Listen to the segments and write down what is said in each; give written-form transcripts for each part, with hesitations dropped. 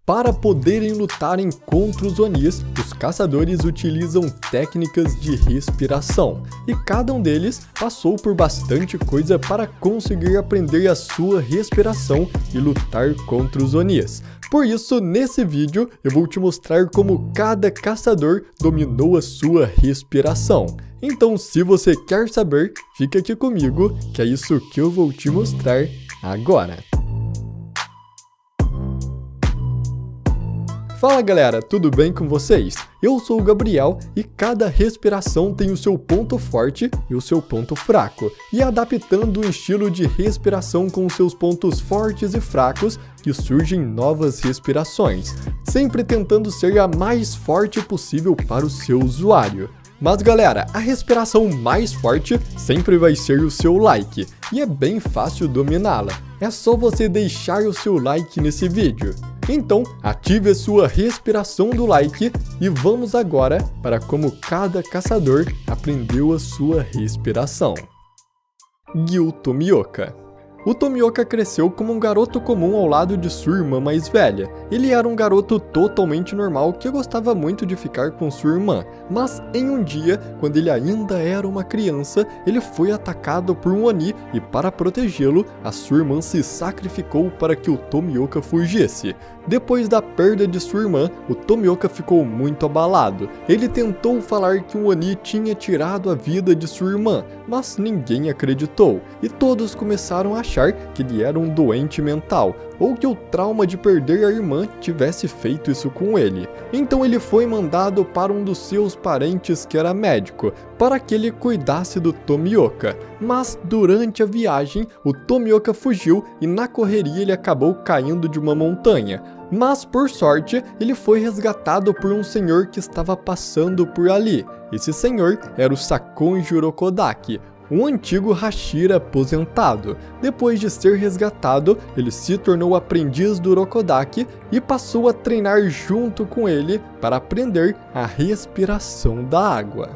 Para poderem lutar contra os Onis, os caçadores utilizam técnicas de respiração, e cada um deles passou por bastante coisa para conseguir aprender a sua respiração e lutar contra os Onis. Por isso, nesse vídeo, eu vou te mostrar como cada caçador dominou a sua respiração. Então, se você quer saber, fica aqui comigo, que é isso que eu vou te mostrar agora. Fala galera, tudo bem com vocês? Eu sou o Gabriel e cada respiração tem o seu ponto forte e o seu ponto fraco. E adaptando o estilo de respiração com os seus pontos fortes e fracos, que surgem novas respirações, sempre tentando ser a mais forte possível para o seu usuário. Mas galera, a respiração mais forte sempre vai ser o seu like, e é bem fácil dominá-la. É só você deixar o seu like nesse vídeo. Então, ative a sua respiração do like e vamos agora para como cada caçador aprendeu a sua respiração. Gil Tomioka. O Tomioka cresceu como um garoto comum ao lado de sua irmã mais velha. Ele era um garoto totalmente normal que gostava muito de ficar com sua irmã, mas em um dia, quando ele ainda era uma criança, ele foi atacado por um Oni e para protegê-lo, a sua irmã se sacrificou para que o Tomioka fugisse. Depois da perda de sua irmã, o Tomioka ficou muito abalado. Ele tentou falar que um Oni tinha tirado a vida de sua irmã, mas ninguém acreditou, e todos começaram a achar que ele era um doente mental, ou que o trauma de perder a irmã tivesse feito isso com ele. Então ele foi mandado para um dos seus parentes que era médico, para que ele cuidasse do Tomioka. Mas durante a viagem, o Tomioka fugiu e na correria ele acabou caindo de uma montanha. Mas por sorte, ele foi resgatado por um senhor que estava passando por ali. Esse senhor era o Sakonji Urokodaki, um antigo Hashira aposentado. Depois de ser resgatado, ele se tornou aprendiz do Urokodaki e passou a treinar junto com ele para aprender a respiração da água.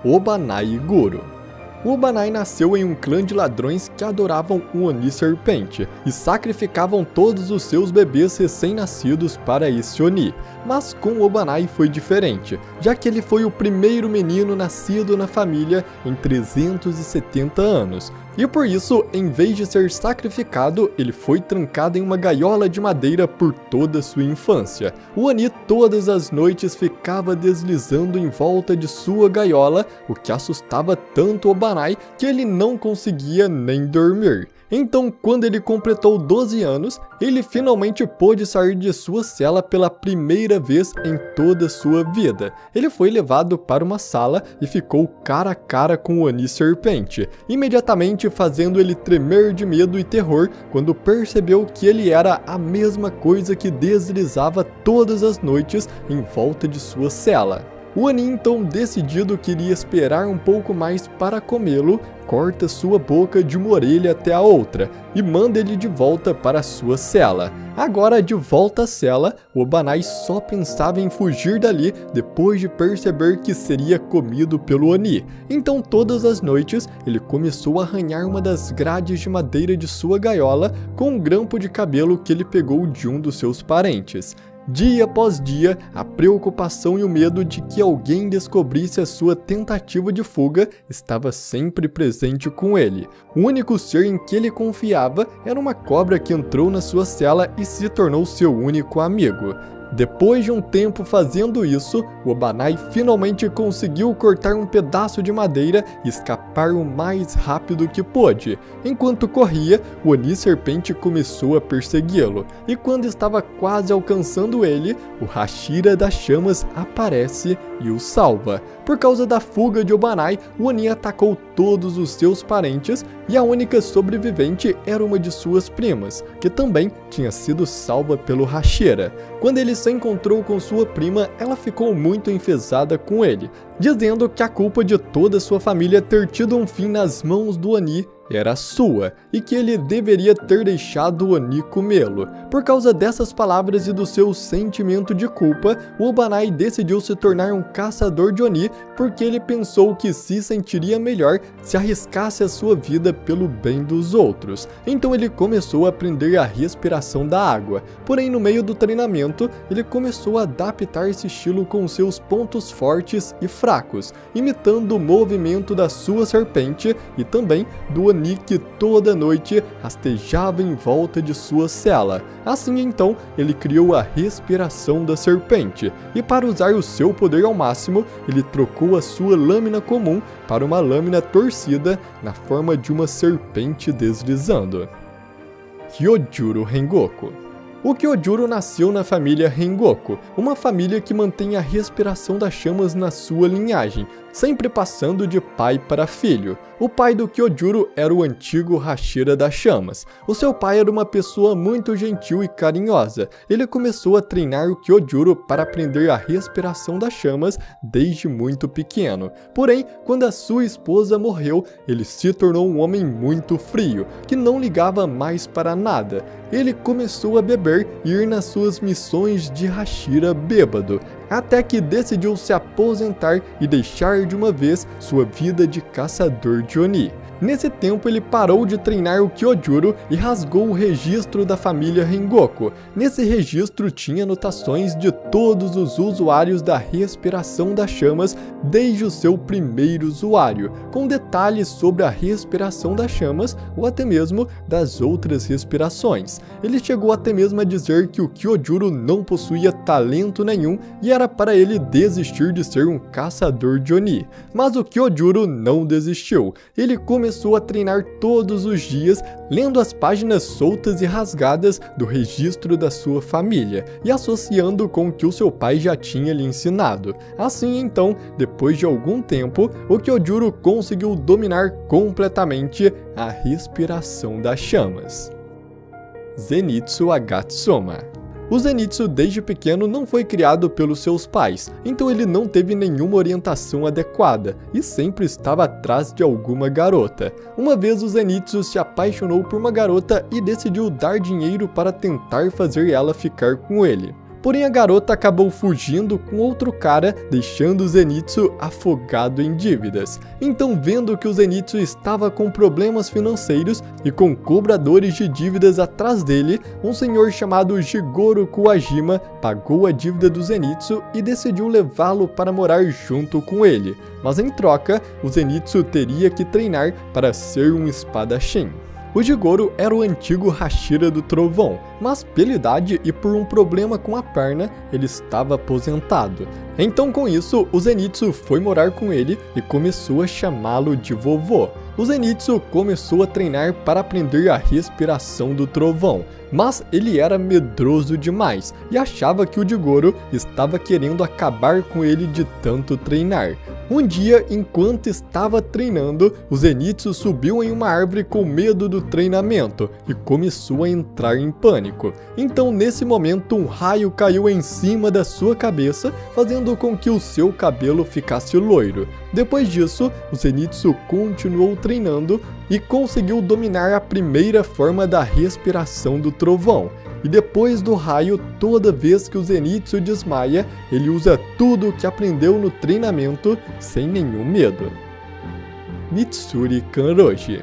Obanai Goro. O Obanai nasceu em um clã de ladrões que adoravam o Oni Serpente e sacrificavam todos os seus bebês recém-nascidos para esse Oni. Mas com o Obanai foi diferente, já que ele foi o primeiro menino nascido na família em 370 anos. E por isso, em vez de ser sacrificado, ele foi trancado em uma gaiola de madeira por toda a sua infância. O Oni todas as noites ficava deslizando em volta de sua gaiola, o que assustava tanto o Obanai que ele não conseguia nem dormir. Então, quando ele completou 12 anos, ele finalmente pôde sair de sua cela pela primeira vez em toda a sua vida. Ele foi levado para uma sala e ficou cara a cara com o Oni Serpente, imediatamente fazendo ele tremer de medo e terror quando percebeu que ele era a mesma coisa que deslizava todas as noites em volta de sua cela. O Oni então, decidido que iria esperar um pouco mais para comê-lo, corta sua boca de uma orelha até a outra e manda ele de volta para sua cela. Agora de volta à cela, o Obanai só pensava em fugir dali depois de perceber que seria comido pelo Oni. Então todas as noites ele começou a arranhar uma das grades de madeira de sua gaiola com um grampo de cabelo que ele pegou de um dos seus parentes. Dia após dia, a preocupação e o medo de que alguém descobrisse a sua tentativa de fuga estava sempre presente com ele. O único ser em que ele confiava era uma cobra que entrou na sua cela e se tornou seu único amigo. Depois de um tempo fazendo isso, o Obanai finalmente conseguiu cortar um pedaço de madeira e escapar o mais rápido que pôde. Enquanto corria, o Oni Serpente começou a persegui-lo, e quando estava quase alcançando ele, o Hashira das Chamas aparece e o salva. Por causa da fuga de Obanai, o Oni atacou todos os seus parentes e a única sobrevivente era uma de suas primas, que também tinha sido salva pelo Hashira. Quando ele se encontrou com sua prima, ela ficou muito enfesada com ele, dizendo que a culpa de toda sua família ter tido um fim nas mãos do Oni era sua e que ele deveria ter deixado Oni comê-lo. Por causa dessas palavras e do seu sentimento de culpa, o Obanai decidiu se tornar um caçador de Oni porque ele pensou que se sentiria melhor se arriscasse a sua vida pelo bem dos outros. Então ele começou a aprender a respiração da água. Porém, no meio do treinamento, ele começou a adaptar esse estilo com seus pontos fortes e fracos, imitando o movimento da sua serpente e também do Oni que toda noite rastejava em volta de sua cela. Assim então, ele criou a respiração da serpente, e para usar o seu poder ao máximo, ele trocou a sua lâmina comum para uma lâmina torcida na forma de uma serpente deslizando. Kyojuro Rengoku. O Kyojuro nasceu na família Rengoku, uma família que mantém a respiração das chamas na sua linhagem, sempre passando de pai para filho. O pai do Kyojuro era o antigo Hashira das Chamas. O seu pai era uma pessoa muito gentil e carinhosa. Ele começou a treinar o Kyojuro para aprender a respiração das chamas desde muito pequeno. Porém, quando a sua esposa morreu, ele se tornou um homem muito frio, que não ligava mais para nada. Ele começou a beber e ir nas suas missões de Hashira bêbado, até que decidiu se aposentar e deixar de uma vez sua vida de caçador de Oni. Nesse tempo ele parou de treinar o Kyojuro e rasgou o registro da família Rengoku. Nesse registro tinha anotações de todos os usuários da respiração das chamas desde o seu primeiro usuário, com detalhes sobre a respiração das chamas ou até mesmo das outras respirações. Ele chegou até mesmo a dizer que o Kyojuro não possuía talento nenhum e era para ele desistir de ser um caçador de Oni. Mas o Kyojuro não desistiu. Ele começou a treinar todos os dias, lendo as páginas soltas e rasgadas do registro da sua família e associando com o que o seu pai já tinha lhe ensinado. Assim então, depois de algum tempo, o Kyojuro conseguiu dominar completamente a respiração das chamas. Zenitsu Agatsuma. O Zenitsu desde pequeno não foi criado pelos seus pais, então ele não teve nenhuma orientação adequada e sempre estava atrás de alguma garota. Uma vez o Zenitsu se apaixonou por uma garota e decidiu dar dinheiro para tentar fazer ela ficar com ele. Porém, a garota acabou fugindo com outro cara, deixando o Zenitsu afogado em dívidas. Então, vendo que o Zenitsu estava com problemas financeiros e com cobradores de dívidas atrás dele, um senhor chamado Jigoro Kuwajima pagou a dívida do Zenitsu e decidiu levá-lo para morar junto com ele. Mas em troca, o Zenitsu teria que treinar para ser um espadachim. O Jigoro era o antigo Hashira do Trovão, mas pela idade e por um problema com a perna, ele estava aposentado. Então com isso, o Zenitsu foi morar com ele e começou a chamá-lo de vovô. O Zenitsu começou a treinar para aprender a respiração do trovão, mas ele era medroso demais e achava que o Jigoro estava querendo acabar com ele de tanto treinar. Um dia, enquanto estava treinando, o Zenitsu subiu em uma árvore com medo do treinamento e começou a entrar em pânico. Então, nesse momento, um raio caiu em cima da sua cabeça, fazendo com que o seu cabelo ficasse loiro. Depois disso, o Zenitsu continuou treinando e conseguiu dominar a primeira forma da respiração do trovão. E depois do raio, toda vez que o Zenitsu desmaia, ele usa tudo o que aprendeu no treinamento sem nenhum medo. Mitsuri Kanroji.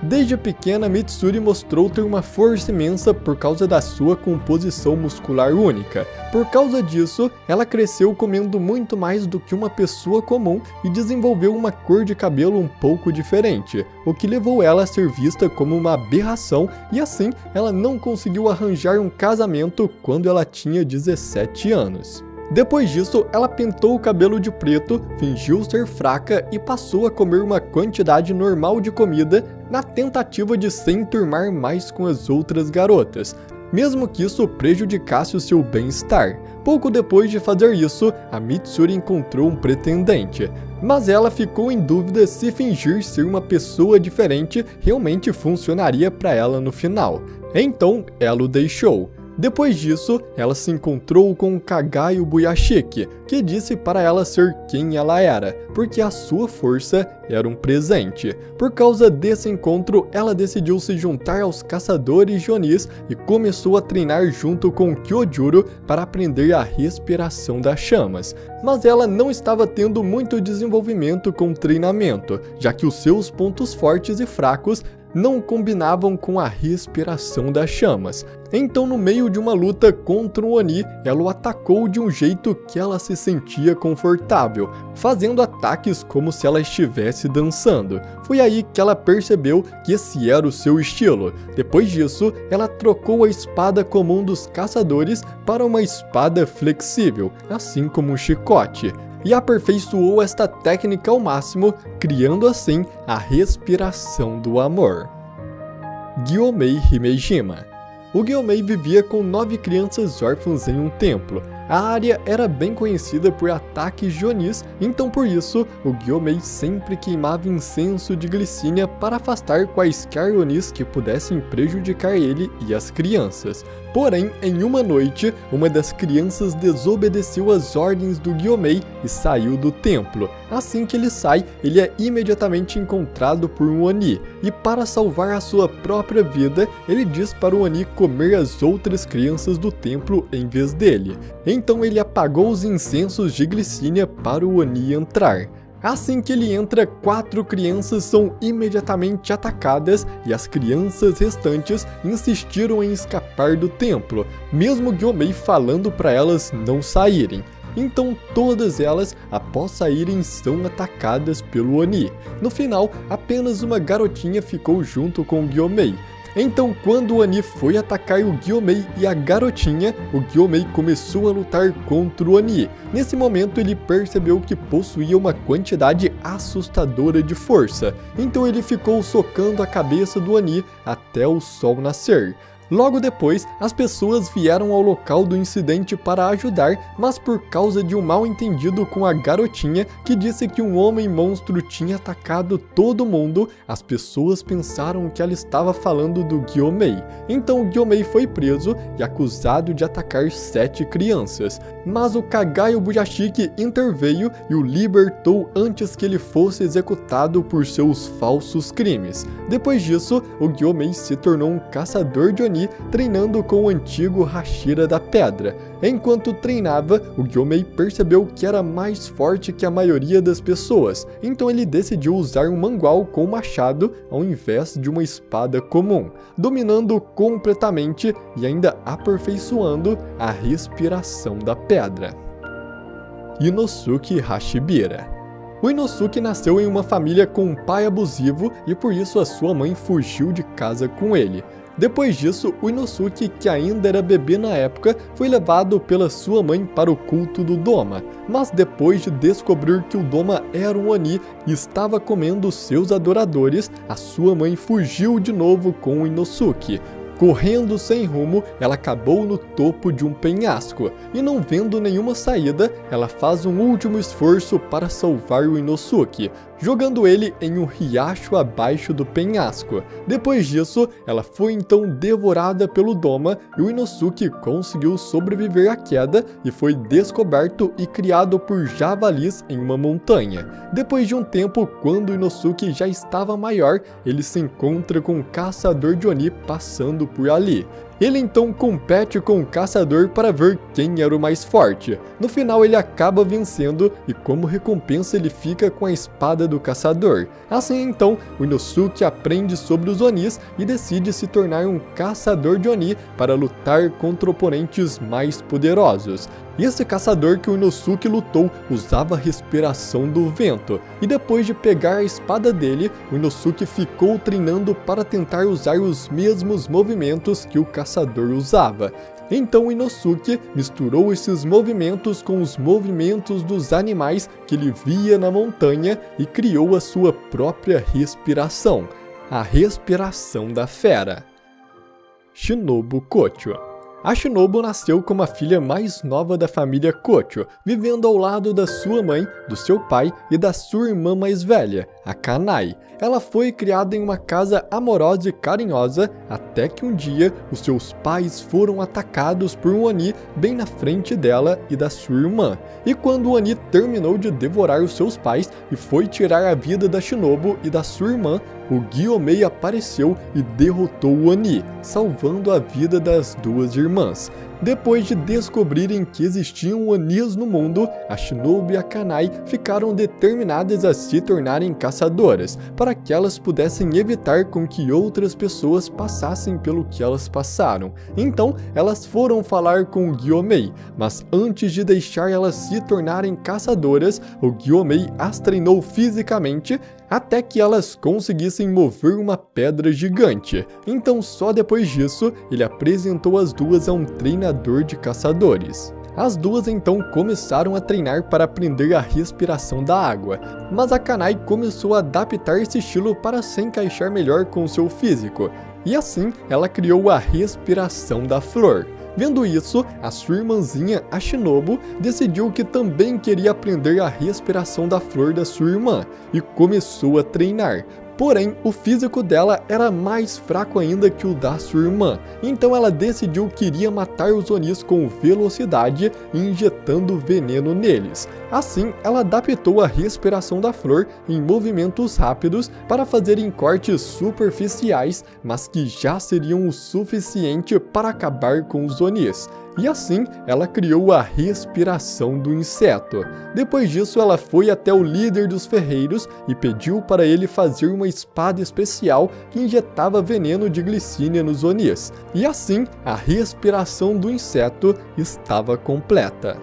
Desde pequena, Mitsuri mostrou ter uma força imensa por causa da sua composição muscular única. Por causa disso, ela cresceu comendo muito mais do que uma pessoa comum e desenvolveu uma cor de cabelo um pouco diferente, o que levou ela a ser vista como uma aberração e assim ela não conseguiu arranjar um casamento quando ela tinha 17 anos. Depois disso, ela pintou o cabelo de preto, fingiu ser fraca e passou a comer uma quantidade normal de comida na tentativa de se enturmar mais com as outras garotas, mesmo que isso prejudicasse o seu bem-estar. Pouco depois de fazer isso, a Mitsuri encontrou um pretendente, mas ela ficou em dúvida se fingir ser uma pessoa diferente realmente funcionaria para ela no final. Então, ela o deixou. Depois disso, ela se encontrou com Kagai Ubuyashiki, que disse para ela ser quem ela era, porque a sua força era um presente. Por causa desse encontro, ela decidiu se juntar aos caçadores de Onis e começou a treinar junto com Kyojuro para aprender a respiração das chamas. Mas ela não estava tendo muito desenvolvimento com o treinamento, já que os seus pontos fortes e fracos não combinavam com a respiração das chamas. Então, no meio de uma luta contra o Oni, ela o atacou de um jeito que ela se sentia confortável, fazendo ataques como se ela estivesse dançando. Foi aí que ela percebeu que esse era o seu estilo. Depois disso, ela trocou a espada comum dos caçadores para uma espada flexível, assim como um chicote, e aperfeiçoou esta técnica ao máximo, criando assim a respiração do amor. Gyomei Himejima. O Gyomei vivia com 9 crianças órfãs em um templo. A área era bem conhecida por ataques de Onis, então por isso o Gyomei sempre queimava incenso de glicínia para afastar quaisquer Onis que pudessem prejudicar ele e as crianças. Porém, em uma noite, uma das crianças desobedeceu as ordens do Gyomei e saiu do templo. Assim que ele sai, ele é imediatamente encontrado por um Oni, e para salvar a sua própria vida, ele diz para o Oni comer as outras crianças do templo em vez dele. Então ele apagou os incensos de glicínia para o Oni entrar. Assim que ele entra, 4 crianças são imediatamente atacadas e as crianças restantes insistiram em escapar do templo, mesmo Gyomei falando para elas não saírem. Então todas elas, após saírem, são atacadas pelo Oni. No final, apenas uma garotinha ficou junto com Gyomei. Então, quando o Oni foi atacar o Gyomei e a garotinha, o Gyomei começou a lutar contra o Oni. Nesse momento, ele percebeu que possuía uma quantidade assustadora de força. Então ele ficou socando a cabeça do Oni até o sol nascer. Logo depois, as pessoas vieram ao local do incidente para ajudar, mas por causa de um mal-entendido com a garotinha que disse que um homem-monstro tinha atacado todo mundo, as pessoas pensaram que ela estava falando do Gyomei. Então o Gyomei foi preso e acusado de atacar 7 crianças, mas o Kagai Ubuyashiki interveio e o libertou antes que ele fosse executado por seus falsos crimes. Depois disso, o Gyomei se tornou um caçador de Oni, treinando com o antigo Hashira da Pedra. Enquanto treinava, o Gyomei percebeu que era mais forte que a maioria das pessoas, então ele decidiu usar um mangual com machado ao invés de uma espada comum, dominando completamente e ainda aperfeiçoando a respiração da pedra. Inosuke Hashibira. O Inosuke nasceu em uma família com um pai abusivo e por isso a sua mãe fugiu de casa com ele. Depois disso, o Inosuke, que ainda era bebê na época, foi levado pela sua mãe para o culto do Doma. Mas depois de descobrir que o Doma era um Oni e estava comendo seus adoradores, a sua mãe fugiu de novo com o Inosuke. Correndo sem rumo, ela acabou no topo de um penhasco, e não vendo nenhuma saída, ela faz um último esforço para salvar o Inosuke, jogando ele em um riacho abaixo do penhasco. Depois disso, ela foi então devorada pelo Doma e o Inosuke conseguiu sobreviver à queda e foi descoberto e criado por javalis em uma montanha. Depois de um tempo, quando o Inosuke já estava maior, ele se encontra com um caçador de Oni passando por ali. Ele então compete com o caçador para ver quem era o mais forte. No final ele acaba vencendo e como recompensa ele fica com a espada do caçador. Assim então, o Inosuke aprende sobre os Onis e decide se tornar um caçador de Oni para lutar contra oponentes mais poderosos. E esse caçador que o Inosuke lutou usava a respiração do vento, e depois de pegar a espada dele, o Inosuke ficou treinando para tentar usar os mesmos movimentos que o caçador usava. Então o Inosuke misturou esses movimentos com os movimentos dos animais que ele via na montanha e criou a sua própria respiração, a respiração da fera. Shinobu Kocho. A Shinobu nasceu como a filha mais nova da família Kocho, vivendo ao lado da sua mãe, do seu pai e da sua irmã mais velha. Akanai. Ela foi criada em uma casa amorosa e carinhosa até que um dia os seus pais foram atacados por um Oni bem na frente dela e da sua irmã. E quando o Oni terminou de devorar os seus pais e foi tirar a vida da Shinobu e da sua irmã, o Gyomei apareceu e derrotou o Oni, salvando a vida das duas irmãs. Depois de descobrirem que existiam Onis no mundo, a Shinobu e a Akanai ficaram determinadas a se tornarem caçadoras, para que elas pudessem evitar com que outras pessoas passassem pelo que elas passaram. Então, elas foram falar com o Gyomei, mas antes de deixar elas se tornarem caçadoras, o Gyomei as treinou fisicamente até que elas conseguissem mover uma pedra gigante. Então, só depois disso, ele apresentou as duas a um treinador de caçadores. As duas então começaram a treinar para aprender a respiração da água, mas a Akanai começou a adaptar esse estilo para se encaixar melhor com seu físico, e assim ela criou a respiração da flor. Vendo isso, a sua irmãzinha, a Shinobu, decidiu que também queria aprender a respiração da flor da sua irmã e começou a treinar. Porém, o físico dela era mais fraco ainda que o da sua irmã, então ela decidiu que iria matar os Onis com velocidade e injetando veneno neles. Assim, ela adaptou a respiração da flor em movimentos rápidos para fazerem cortes superficiais, mas que já seriam o suficiente para acabar com os Onis. E assim, ela criou a respiração do inseto. Depois disso, ela foi até o líder dos ferreiros e pediu para ele fazer uma espada especial que injetava veneno de glicínia nos Onis. E assim, a respiração do inseto estava completa.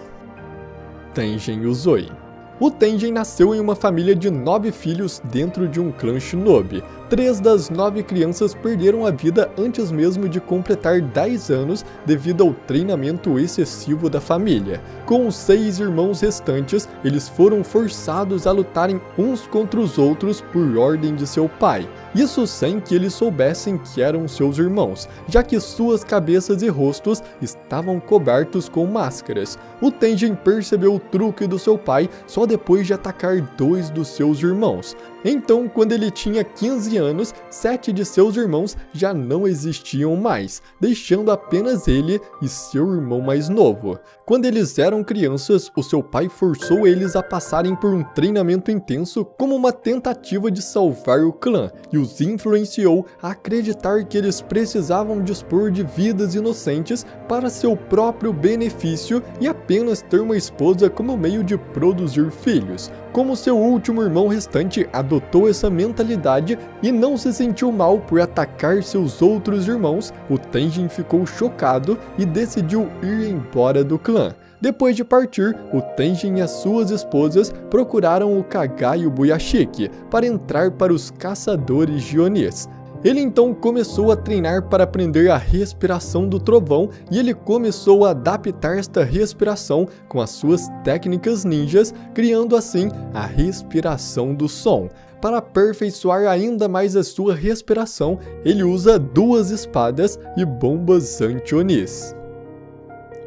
Tengen Uzui. O Tengen nasceu em uma família de 9 filhos dentro de um clã Shinobi. 3 das 9 crianças perderam a vida antes mesmo de completar 10 anos devido ao treinamento excessivo da família. Com os 6 irmãos restantes, eles foram forçados a lutarem uns contra os outros por ordem de seu pai. Isso sem que eles soubessem que eram seus irmãos, já que suas cabeças e rostos estavam cobertos com máscaras. O Tengen percebeu o truque do seu pai só depois de atacar 2 dos seus irmãos. Então, quando ele tinha 15 anos, 7 de seus irmãos já não existiam mais, deixando apenas ele e seu irmão mais novo. Quando eles eram crianças, o seu pai forçou eles a passarem por um treinamento intenso como uma tentativa de salvar o clã, e os influenciou a acreditar que eles precisavam dispor de vidas inocentes para seu próprio benefício e apenas ter uma esposa como meio de produzir filhos. Como seu último irmão restante adotou essa mentalidade e não se sentiu mal por atacar seus outros irmãos, o Tengen ficou chocado e decidiu ir embora do clã. Depois de partir, o Tengen e as suas esposas procuraram o Kaga e o Buyashiki para entrar para os caçadores de Onis. Ele então começou a treinar para aprender a respiração do trovão e ele começou a adaptar esta respiração com as suas técnicas ninjas, criando assim a respiração do som. Para aperfeiçoar ainda mais a sua respiração, ele usa 2 espadas e bombas anti-Onis.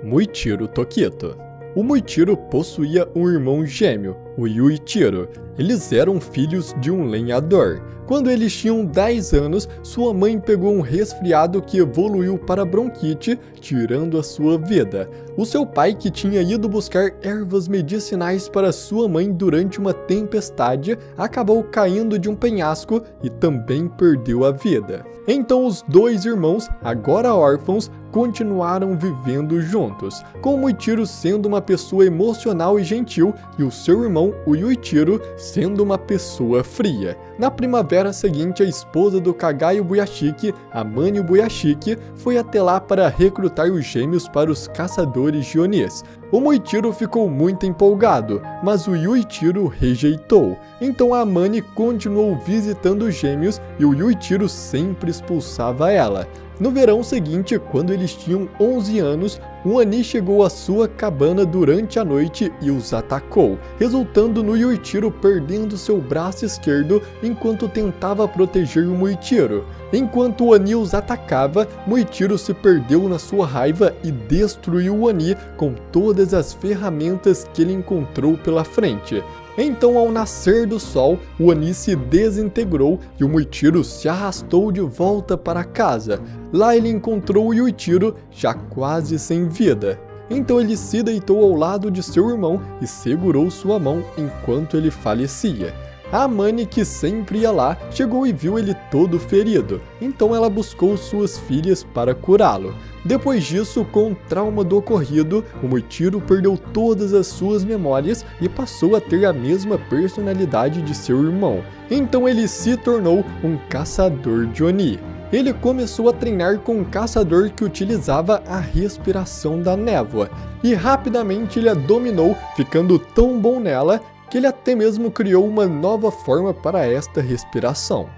Muichiro Tokito. O Muichiro possuía um irmão gêmeo, o Yuichiro. Eles eram filhos de um lenhador. Quando eles tinham 10 anos, sua mãe pegou um resfriado que evoluiu para bronquite, tirando a sua vida. O seu pai, que tinha ido buscar ervas medicinais para sua mãe durante uma tempestade, acabou caindo de um penhasco e também perdeu a vida. Então os 2 irmãos, agora órfãos, continuaram vivendo juntos, com o Muichiro sendo uma pessoa emocional e gentil e o seu irmão, o Yuichiro, sendo uma pessoa fria. Na primavera seguinte, a esposa do Kaga e o Buyashiki, a Mani Buyashiki, foi até lá para recrutar os gêmeos para os caçadores de Onis. O Muichiro ficou muito empolgado, mas o Yuichiro rejeitou. Então a Mani continuou visitando os gêmeos e o Yuichiro sempre expulsava ela. No verão seguinte, quando eles tinham 11 anos, um Oni chegou à sua cabana durante a noite e os atacou, resultando no Yuichiro perdendo seu braço esquerdo enquanto tentava proteger o Muichiro. Enquanto o Oni os atacava, Muichiro se perdeu na sua raiva e destruiu o Oni com todas as ferramentas que ele encontrou pela frente. Então, ao nascer do sol, o Oni se desintegrou e o Muichiro se arrastou de volta para casa. Lá ele encontrou o Yuichiro já quase sem vida. Então ele se deitou ao lado de seu irmão e segurou sua mão enquanto ele falecia. A Amane, que sempre ia lá, chegou e viu ele todo ferido, então ela buscou suas filhas para curá-lo. Depois disso, com o trauma do ocorrido, o Muichiro perdeu todas as suas memórias e passou a ter a mesma personalidade de seu irmão. Então ele se tornou um caçador de Oni. Ele começou a treinar com um caçador que utilizava a respiração da névoa, e rapidamente ele a dominou, ficando tão bom nela que ele até mesmo criou uma nova forma para esta respiração.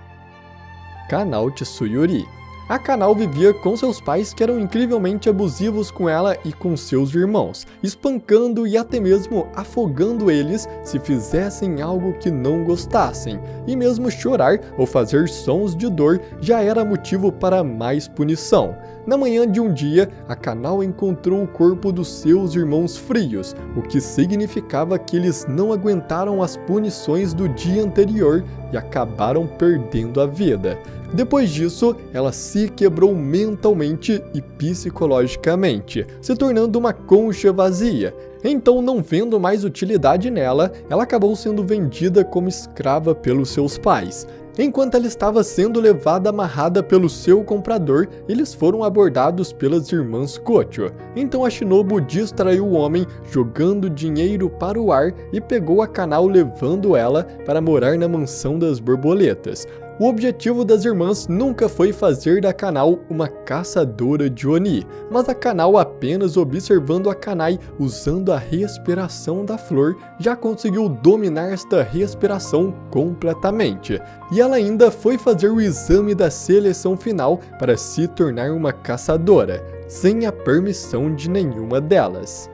Kanao Tsuyuri. A Kanao vivia com seus pais, que eram incrivelmente abusivos com ela e com seus irmãos, espancando e até mesmo afogando eles se fizessem algo que não gostassem, e mesmo chorar ou fazer sons de dor já era motivo para mais punição. Na manhã de um dia, a Kanao encontrou o corpo dos seus irmãos frios, o que significava que eles não aguentaram as punições do dia anterior e acabaram perdendo a vida. Depois disso, ela se quebrou mentalmente e psicologicamente, se tornando uma concha vazia. Então, não vendo mais utilidade nela, ela acabou sendo vendida como escrava pelos seus pais. Enquanto ela estava sendo levada amarrada pelo seu comprador, eles foram abordados pelas irmãs Kocho. Então a Shinobu distraiu o homem jogando dinheiro para o ar e pegou a Kanao, levando ela para morar na mansão das borboletas. O objetivo das irmãs nunca foi fazer da Kanao uma caçadora de Oni, mas a Kanao, apenas observando a Kanai usando a respiração da flor, já conseguiu dominar esta respiração completamente. E ela ainda foi fazer o exame da seleção final para se tornar uma caçadora, sem a permissão de nenhuma delas.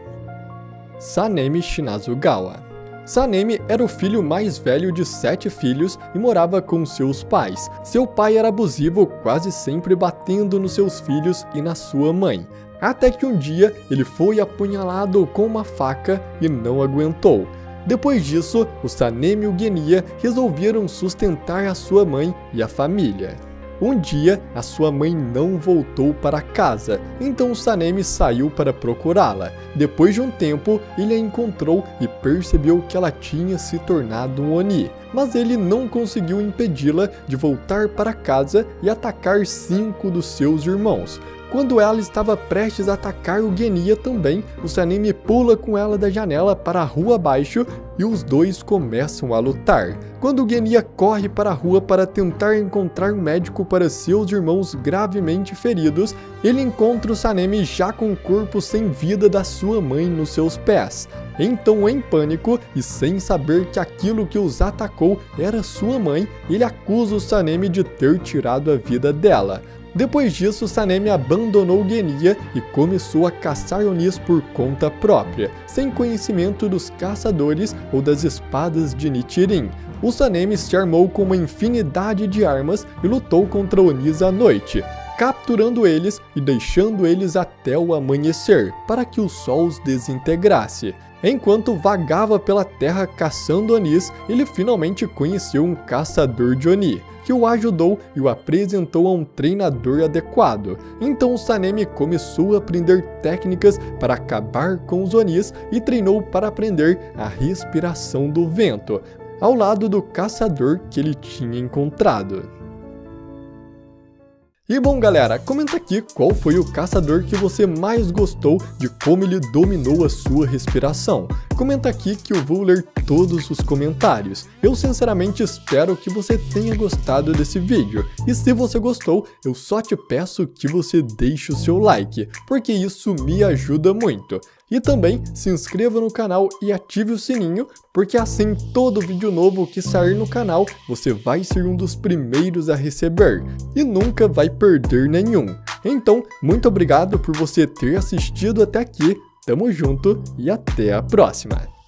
Sanemi Shinazugawa. Sanemi era o filho mais velho de 7 filhos e morava com seus pais. Seu pai era abusivo, quase sempre batendo nos seus filhos e na sua mãe. Até que um dia ele foi apunhalado com uma faca e não aguentou. Depois disso, o Sanemi e o Genya resolveram sustentar a sua mãe e a família. Um dia, a sua mãe não voltou para casa, então o Sanemi saiu para procurá-la. Depois de um tempo, ele a encontrou e percebeu que ela tinha se tornado um Oni, mas ele não conseguiu impedi-la de voltar para casa e atacar 5 dos seus irmãos. Quando ela estava prestes a atacar o Genya também, o Sanemi pula com ela da janela para a rua abaixo e os dois começam a lutar. Quando o Genya corre para a rua para tentar encontrar um médico para seus irmãos gravemente feridos, ele encontra o Sanemi já com o corpo sem vida da sua mãe nos seus pés. Então, em pânico e sem saber que aquilo que os atacou era sua mãe, ele acusa o Sanemi de ter tirado a vida dela. Depois disso, Sanemi abandonou o Genya e começou a caçar Onis por conta própria, sem conhecimento dos caçadores ou das espadas de Nichirin. O Sanemi se armou com uma infinidade de armas e lutou contra Onis à noite, capturando eles e deixando eles até o amanhecer, para que o sol os desintegrasse. Enquanto vagava pela terra caçando Onis, ele finalmente conheceu um caçador de Oni, que o ajudou e o apresentou a um treinador adequado. Então o Sanemi começou a aprender técnicas para acabar com os Onis e treinou para aprender a respiração do vento, ao lado do caçador que ele tinha encontrado. E bom galera, comenta aqui qual foi o caçador que você mais gostou de como ele dominou a sua respiração. Comenta aqui que eu vou ler todos os comentários. Eu sinceramente espero que você tenha gostado desse vídeo. E se você gostou, eu só te peço que você deixe o seu like, porque isso me ajuda muito. E também se inscreva no canal e ative o sininho, porque assim todo vídeo novo que sair no canal, você vai ser um dos primeiros a receber e nunca vai perder nenhum. Então, muito obrigado por você ter assistido até aqui, tamo junto e até a próxima!